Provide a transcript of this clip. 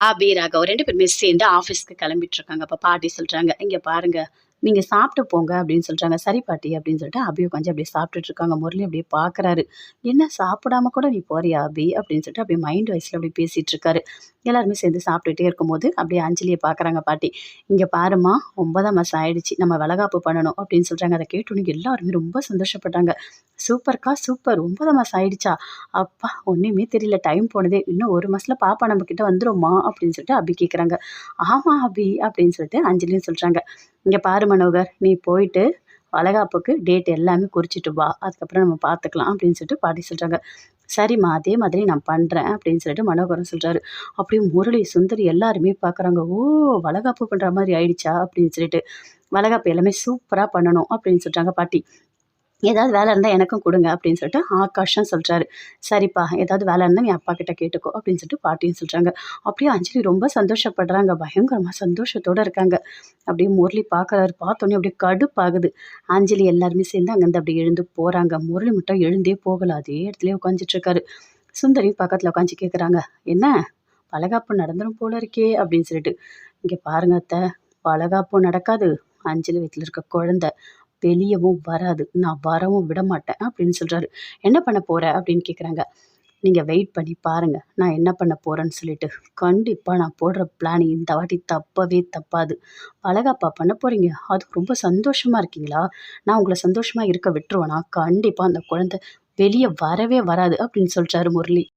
அபி, ராகவ் 2 பேருமே சேர்ந்து ஆஃபீஸ்க்கு கிளம்பிட்டு இருக்காங்க. அப்ப பாட்டி சொல்றாங்க, "இங்க பாருங்க, நீங்க சாப்பிட்டு போங்க" அப்படின்னு சொல்றாங்க. "சரி பாட்டி" அப்படின்னு சொல்லிட்டு அபி உட்காந்து அப்படியே சாப்பிட்டுட்டு இருக்காங்க. முரளி அப்படியே பார்க்குறாரு. "என்ன சாப்பிடாம கூட நீ போறியா அபி?" அப்படின்னு சொல்லிட்டு அப்படியே மைண்ட் வாய்ஸ்ல அப்படியே பேசிட்டு இருக்காரு. எல்லாருமே சேர்ந்து சாப்பிட்டுட்டே இருக்கும்போது அப்படியே அஞ்சலிய பார்க்குறாங்க பாட்டி. "இங்க பாரும்மா 9ஆம் மாசம் ஆயிடுச்சு. நம்ம வளகாப்பு பண்ணணும்" அப்படின்னு சொல்றாங்க. அத கேட்டோனே எல்லாருமே ரொம்ப சந்தோஷப்பட்டாங்க. "சூப்பர்க்கா, சூப்பர். 9ஆம் மாசம் ஆயிடுச்சா? அப்பா! ஒண்ணுமே தெரியல. டைம் போனதே. இன்னும் 1 மாசத்துல பாப்பா நம்ம கிட்ட வந்துரும்மா" அப்படின்னு சொல்லிட்டு அபி கேட்குறாங்க. "ஆமா அபி" அப்படின்னு சொல்லிட்டு அஞ்சலியும் சொல்றாங்க. "இங்க பாரு மனோகர், நீ போயிட்டு வளைகாப்புக்கு டேட் எல்லாமே குறிச்சிட்டு வா. அதுக்கப்புறம் நம்ம பார்த்துக்கலாம்" அப்படின்னு சொல்லிட்டு பாட்டி சொல்றாங்க. "சரிம்மா, அதே மாதிரி நான் பண்றேன்" அப்படின்னு சொல்லிட்டு மனோகரும் சொல்றாரு. அப்படியே முரளி, சுந்தரி எல்லாருமே பார்க்குறாங்க. "ஓ! வளைகாப்பு பண்ற மாரி ஆயிடுச்சா?" அப்படின்னு சொல்லிட்டு. "வளைகாப்பு எல்லாமே சூப்பரா பண்ணணும்" அப்படின்னு சொல்றாங்க பாட்டி. "ஏதாவது வேலை இருந்தா எனக்கும் குடுங்க" அப்படின்னு சொல்லிட்டு ஆகாஷும் சொல்றாரு. "சரிப்பா, ஏதாவது வேலை இருந்தா நீ அப்பா கிட்ட கேட்டுக்கோ" அப்படின்னு சொல்லிட்டு பாட்டியும் சொல்றாங்க. அப்படியே அஞ்சலி ரொம்ப சந்தோஷப்படுறாங்க. பயங்கரமா சந்தோஷத்தோட இருக்காங்க. அப்படியே முரளி பார்க்குறாரு. பார்த்தோனே அப்படியே கடுப்பாகுது. அஞ்சலி எல்லாருமே சேர்ந்து அங்கேருந்து அப்படியே எழுந்து போறாங்க. முரளி மட்டும் எழுந்தே போகல. அதே இடத்துலயே உட்காந்துட்டு இருக்காரு. சுந்தரி பக்கத்துல உட்காந்து கேட்குறாங்க. "என்ன? வளைகாப்பு நடந்துரும் போல இருக்கே" அப்படின்னு சொல்லிட்டு. "இங்க பாருங்க அத்தை, வளைகாப்பும் நடக்காது. அஞ்சலி வயித்துல இருக்க குழந்தை வெளியவும் வராது. நான் வரவும் விடமாட்டேன்" அப்படின்னு சொல்றாரு. "என்ன பண்ண போற?" அப்படின்னு கேட்குறாங்க. "நீங்க வெயிட் பண்ணி பாருங்க. நான் என்ன பண்ண போறேன்னு சொல்லிட்டு. கண்டிப்பா நான் போடுற பிளான் இந்த வாட்டி தப்பவே தப்பாது. வளைகாப்பா பண்ண போறீங்க? அதுவும் ரொம்ப சந்தோஷமா இருக்கீங்களா? நான் உங்கள சந்தோஷமா இருக்க விட்டுருவேனா? கண்டிப்பா அந்த குழந்தை வெளிய வரவே வராது" அப்படின்னு சொல்றாரு முரளி.